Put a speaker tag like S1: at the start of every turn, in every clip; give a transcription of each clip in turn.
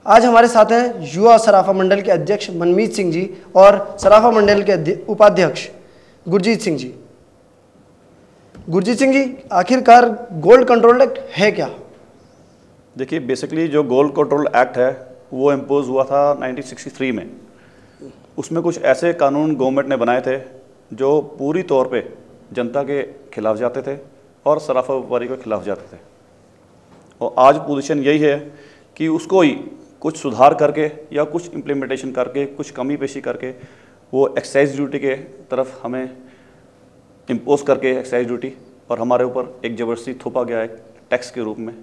S1: आज हमारे साथ हैं युवा सराफा मंडल के अध्यक्ष मनमीत सिंह जी और सराफा मंडल के उपाध्यक्ष गुरजीत सिंह जी। गुरजीत सिंह जी, आखिरकार गोल्ड कंट्रोल एक्ट है क्या?
S2: देखिए, बेसिकली जो गोल्ड कंट्रोल एक्ट है वो इम्पोज हुआ था 1963 में। उसमें कुछ ऐसे कानून गवर्नमेंट ने बनाए थे जो पूरी तौर पे जनता के खिलाफ जाते थे और सराफा व्यापारी के खिलाफ जाते थे। और आज पोजीशन यही है कि उसको ही कुछ सुधार करके या कुछ इम्प्लीमेंटेशन करके, कुछ कमी पेशी करके वो एक्साइज ड्यूटी के तरफ हमें इम्पोज करके एक्साइज ड्यूटी और हमारे ऊपर एक ज़बरदस्ती थोपा गया है टैक्स के रूप में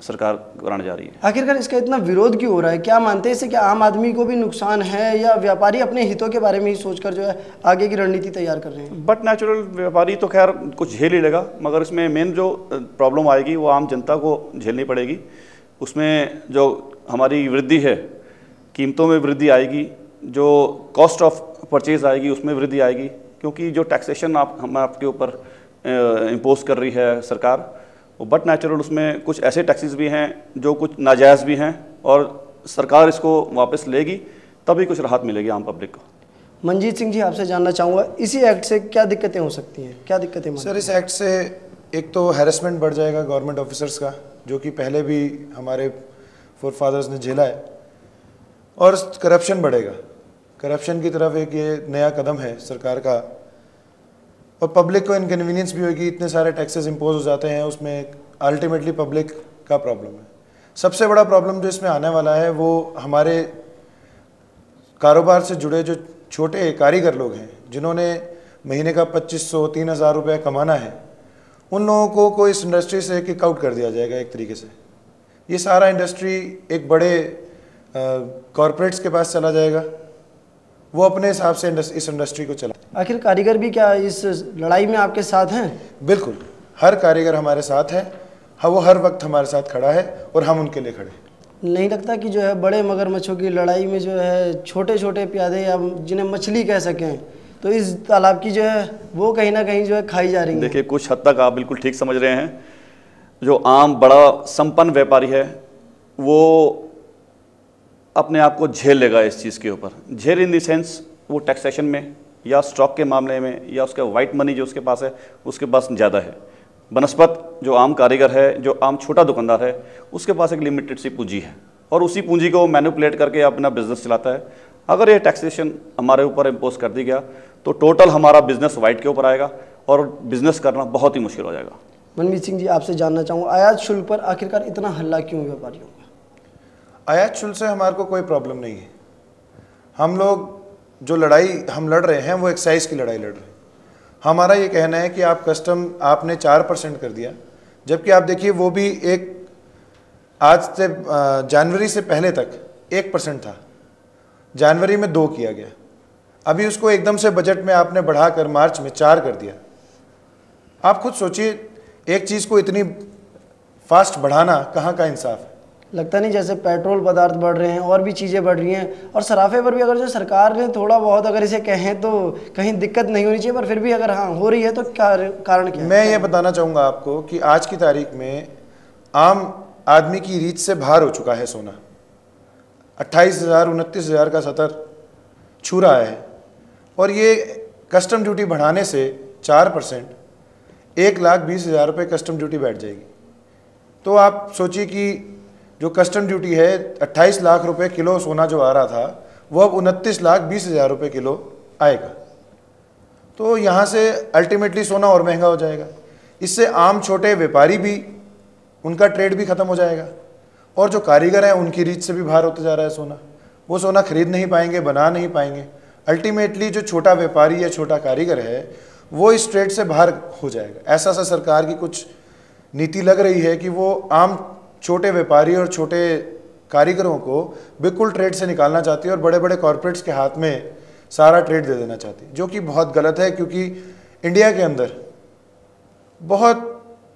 S2: सरकार कराने जा रही है।
S1: आखिरकार इसका इतना विरोध क्यों हो रहा है? क्या मानते हैं इससे क्या आम आदमी को भी नुकसान है या व्यापारी अपने हितों के बारे में ही सोचकर जो है आगे की रणनीति तैयार कर रहे हैं?
S2: बट नेचुरल व्यापारी तो खैर कुछ झेल ही लेगा, मगर इसमें मेन जो प्रॉब्लम आएगी वो आम जनता को झेलनी पड़ेगी। उसमें जो हमारी वृद्धि है, कीमतों में वृद्धि आएगी, जो कॉस्ट ऑफ परचेज आएगी उसमें वृद्धि आएगी, क्योंकि जो टैक्सेशन हम आपके ऊपर इम्पोज कर रही है सरकार, बट नेचुरल उसमें कुछ ऐसे टैक्सेस भी हैं जो कुछ नाजायज़ भी हैं और सरकार इसको वापस लेगी तभी कुछ राहत मिलेगी आम पब्लिक को।
S1: मनजीत सिंह जी, आपसे जानना चाहूँगा इसी एक्ट से क्या दिक्कतें हो सकती हैं? क्या दिक्कतें?
S3: सर, इस एक्ट से एक तो हैरेसमेंट बढ़ जाएगा गवर्नमेंट ऑफिसर्स का, जो कि पहले भी हमारे फोरफादर्स ने झेला है, और करप्शन बढ़ेगा। करप्शन की तरफ एक ये नया कदम है सरकार का, और पब्लिक को इनकन्वीनियंस भी होगी। इतने सारे टैक्सेस इंपोज हो जाते हैं, उसमें अल्टीमेटली पब्लिक का प्रॉब्लम है। सबसे बड़ा प्रॉब्लम जो इसमें आने वाला है वो हमारे कारोबार से जुड़े जो छोटे कारीगर लोग हैं, जिन्होंने महीने का 2500-3000 रुपये कमाना है, उन लोगों को इस इंडस्ट्री से किक आउट कर दिया जाएगा एक तरीके से। ये सारा इंडस्ट्री एक बड़े कॉरपोरेट्स के पास चला जाएगा, वो अपने हिसाब से इस इंडस्ट्री को चला।
S1: आखिर कारीगर भी क्या इस लड़ाई में आपके साथ हैं?
S3: बिल्कुल, हर कारीगर हमारे साथ है। हाँ, वो हर वक्त हमारे साथ खड़ा है और हम उनके लिए खड़े हैं।
S1: नहीं लगता कि जो है बड़े मगरमच्छों की लड़ाई में जो है छोटे छोटे प्यादे या जिन्हें मछली कह सकें, तो इस तालाब की जो है वो कहीं ना कहीं जो है खाई जा रही है?
S2: देखिए, कुछ हद तक आप बिल्कुल ठीक समझ रहे हैं। जो आम बड़ा संपन्न व्यापारी है वो अपने आप को झेल लेगा इस चीज़ के ऊपर। झेल इन द सेंस वो टैक्सेशन में या स्टॉक के मामले में या उसका वाइट मनी जो उसके पास है उसके पास ज़्यादा है बनस्पत जो आम कारीगर है, जो आम छोटा दुकानदार है, उसके पास एक लिमिटेड सी पूंजी है और उसी पूंजी को मैनिपुलेट करके अपना बिजनेस चलाता है। अगर ये टैक्सेशन हमारे ऊपर इम्पोज कर दी गया तो टोटल हमारा बिजनेस वाइट के ऊपर आएगा और बिजनेस करना बहुत ही मुश्किल हो जाएगा।
S1: मनमीत सिंह जी, आपसे जानना चाहूँगा आयात शुल्क पर आखिरकार इतना हल्ला क्यों व्यापारियों का?
S3: आयात शुल्क से हमारे को कोई प्रॉब्लम नहीं है। हम लोग जो लड़ाई हम लड़ रहे हैं वो एक्साइज की लड़ाई लड़ रहे हैं। हमारा ये कहना है कि आप कस्टम आपने 4% कर दिया, जबकि आप देखिए वो भी एक आज से जनवरी से पहले तक 1% था, जनवरी में 2 किया गया, अभी उसको एकदम से बजट में आपने बढ़ाकर मार्च में 4 कर दिया। आप खुद सोचिए, एक चीज़ को इतनी फास्ट बढ़ाना कहाँ का इंसाफ है?
S1: लगता नहीं जैसे पेट्रोल पदार्थ बढ़ रहे हैं और भी चीज़ें बढ़ रही हैं, और सराफे पर भी अगर जो सरकार ने थोड़ा बहुत अगर इसे कहें तो कहीं दिक्कत नहीं होनी चाहिए, पर फिर भी अगर हाँ हो रही है तो कारण क्या है?
S3: मैं ये बताना चाहूँगा आपको कि आज की तारीख में आम आदमी की रीच से बाहर हो चुका है सोना। 28,000-29,000 का स्तर छू रहा है, और ये कस्टम ड्यूटी बढ़ाने से 4% 1,20,000 रुपये कस्टम ड्यूटी बैठ जाएगी। तो आप सोचिए कि जो कस्टम ड्यूटी है 28 लाख रुपए किलो सोना जो आ रहा था, वो अब 29,20,000 रुपये किलो आएगा। तो यहाँ से अल्टीमेटली सोना और महंगा हो जाएगा। इससे आम छोटे व्यापारी भी, उनका ट्रेड भी ख़त्म हो जाएगा, और जो कारीगर हैं उनकी रीच से भी बाहर होता जा रहा है सोना। वो सोना खरीद नहीं पाएंगे, बना नहीं पाएंगे। अल्टीमेटली जो छोटा व्यापारी या छोटा कारीगर है वो इस ट्रेड से बाहर हो जाएगा। ऐसा सरकार की कुछ नीति लग रही है कि वो आम छोटे व्यापारी और छोटे कारीगरों को बिल्कुल ट्रेड से निकालना चाहती है और बड़े बड़े कॉरपोरेट्स के हाथ में सारा ट्रेड दे देना चाहती है, जो कि बहुत गलत है। क्योंकि इंडिया के अंदर बहुत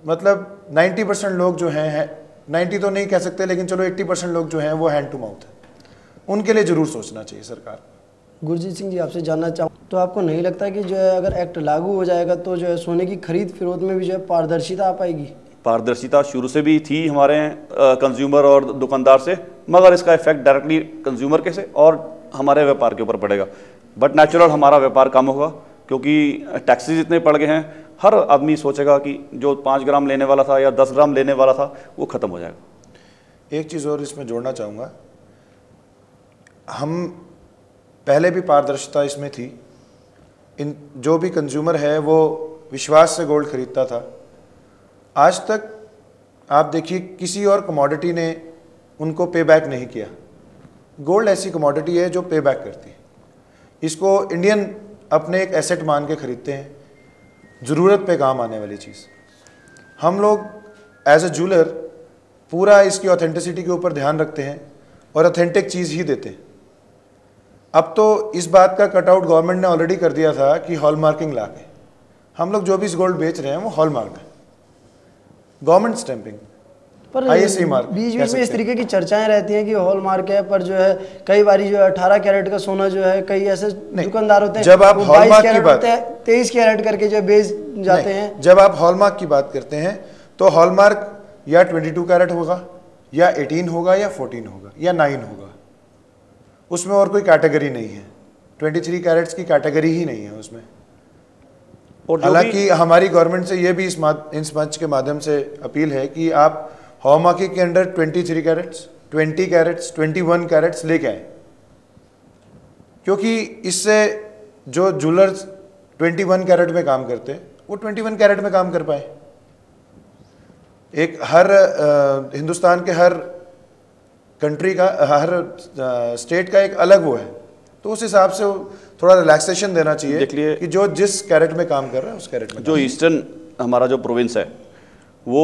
S3: मतलब 90% लोग जो हैं, 90 तो नहीं कह सकते, लेकिन चलो 80% लोग जो हैं वो हैंड टू माउथ है। उनके लिए ज़रूर सोचना चाहिए सरकार।
S1: गुरजीत सिंह जी, आपसे जानना चाहूँ तो आपको नहीं लगता कि जो है अगर एक्ट लागू हो जाएगा तो जो है सोने की खरीद फरोख्त में भी जो है पारदर्शिता आ पाएगी?
S2: पारदर्शिता शुरू से भी थी हमारे कंज्यूमर और दुकानदार से, मगर इसका इफेक्ट डायरेक्टली कंज्यूमर के से और हमारे व्यापार के ऊपर पड़ेगा। बट नेचुरल हमारा व्यापार कम होगा क्योंकि टैक्सेस इतने पड़ गए हैं, हर आदमी सोचेगा कि जो 5 ग्राम लेने वाला था या 10 ग्राम लेने वाला था वो ख़त्म हो जाएगा।
S3: एक चीज़ और इसमें जोड़ना चाहूँगा, हम पहले भी पारदर्शिता इसमें थी, इन जो भी कंज्यूमर है वो विश्वास से गोल्ड खरीदता था। आज तक आप देखिए किसी और कमोडिटी ने उनको पे बैक नहीं किया। गोल्ड ऐसी कमोडिटी है जो पे बैक करती है। इसको इंडियन अपने एक एसेट मान के खरीदते हैं, ज़रूरत पे काम आने वाली चीज़। हम लोग एज अ ज्वेलर पूरा इसकी ऑथेंटिसिटी के ऊपर ध्यान रखते हैं और ऑथेंटिक चीज़ ही देते हैं। अब तो इस बात का कटआउट गवर्नमेंट ने ऑलरेडी कर दिया था कि हॉलमार्किंग ला के हम लोग जो भी इस गोल्ड बेच रहे हैं वो हॉलमार्क है, गवर्नमेंट स्टैंपिंग,
S1: पर
S3: ISI मार्क।
S1: बीच बीच में इस तरीके की चर्चाएं रहती हैं कि हॉलमार्क है, पर जो है कई बारी जो है 18 कैरेट का सोना जो है कई ऐसे दुकानदार होते हैं
S3: जब आप
S1: वो
S3: हॉलमार्क
S1: 22
S3: की बात
S1: 23 कैरेट करके जो बेच जाते हैं।
S3: जब आप हॉलमार्क की बात करते हैं तो हॉलमार्क या 22 कैरेट होगा या 18 होगा या 14 होगा या 9 होगा, उसमें और कोई कैटेगरी नहीं है। 23 कैरेट्स की कैटेगरी ही नहीं है उसमें।
S2: और
S3: हालांकि हमारी गवर्नमेंट से ये भी इस मंच के माध्यम से अपील है कि आप हॉलमार्किंग के अंडर 23 कैरेट्स, 20 कैरेट्स, 21 कैरेट्स लेके आए, क्योंकि इससे जो ज्वेलर्स 21 कैरेट में काम करते हैं वो 21 कैरेट में काम कर पाए। एक हर हिंदुस्तान के हर कंट्री का, हर स्टेट का एक अलग वो है, तो उस हिसाब से थोड़ा रिलैक्सेशन देना चाहिए कि जो जिस कैरेट में काम कर रहा है उस कैरेट में।
S2: जो ईस्टर्न हमारा जो प्रोविंस है वो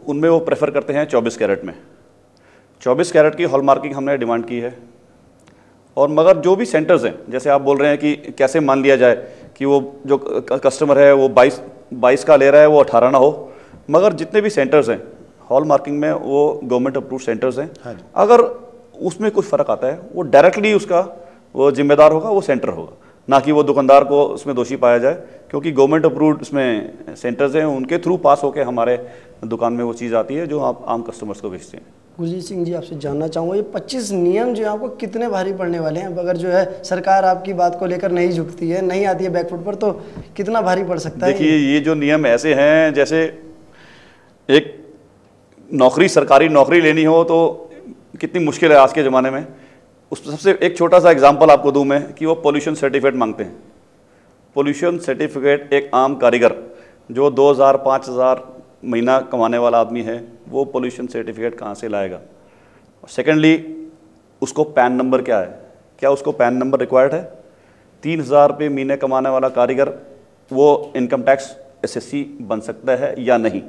S2: उनमें वो प्रेफर करते हैं 24 कैरेट में। 24 कैरेट की हॉलमार्किंग हमने डिमांड की है। और मगर जो भी सेंटर्स हैं, जैसे आप बोल रहे हैं कि कैसे मान लिया जाए कि वो जो कस्टमर है वो 22 का ले रहा है वो 18 ना हो, मगर जितने भी सेंटर्स हैं हॉलमार्किंग में वो गवर्नमेंट अप्रूव सेंटर्स हैं।
S3: हाँ,
S2: अगर उसमें कुछ फ़र्क आता है वो डायरेक्टली उसका वो जिम्मेदार होगा, वो सेंटर होगा, ना कि वो दुकानदार को उसमें दोषी पाया जाए, क्योंकि गवर्नमेंट अप्रूव्ड इसमें सेंटर्स हैं, उनके थ्रू पास होकर हमारे दुकान में वो चीज़ आती है जो आप आम कस्टमर्स को बेचते हैं।
S1: गुरजीत सिंह जी, आपसे जानना चाहूँगा ये 25 नियम जो है आपको कितने भारी पड़ने वाले हैं? अगर जो है सरकार आपकी बात को लेकर नहीं झुकती है, नहीं आती है बैकफुट पर, तो कितना भारी पड़ सकता है?
S2: देखिए ये जो नियम ऐसे हैं, जैसे एक नौकरी, सरकारी नौकरी लेनी हो तो कितनी मुश्किल है आज के ज़माने में। उस सबसे एक छोटा सा एग्जांपल आपको दूं मैं कि वो पोल्यूशन सर्टिफिकेट मांगते हैं। पोल्यूशन सर्टिफिकेट एक आम कारीगर जो 2000-5000 महीना कमाने वाला आदमी है वो पोल्यूशन सर्टिफिकेट कहाँ से लाएगा? सेकेंडली उसको पैन नंबर क्या है, क्या उसको पैन नंबर रिक्वायर्ड है? 3000 रुपये महीने कमाने वाला कारीगर वो इनकम टैक्स SSC बन सकता है या नहीं?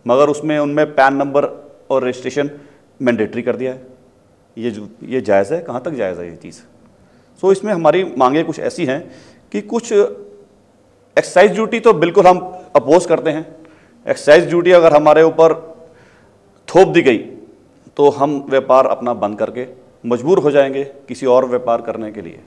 S2: मगर उसमें उनमें पैन नंबर और रजिस्ट्रेशन मैंडेटरी कर दिया है। ये जायज़ है? कहाँ तक जायज़ है ये चीज़? सो इसमें हमारी मांगे कुछ ऐसी हैं कि कुछ एक्साइज ड्यूटी तो बिल्कुल हम अपोज करते हैं। एक्साइज ड्यूटी अगर हमारे ऊपर थोप दी गई तो हम व्यापार अपना बंद करके मजबूर हो जाएंगे किसी और व्यापार करने के लिए।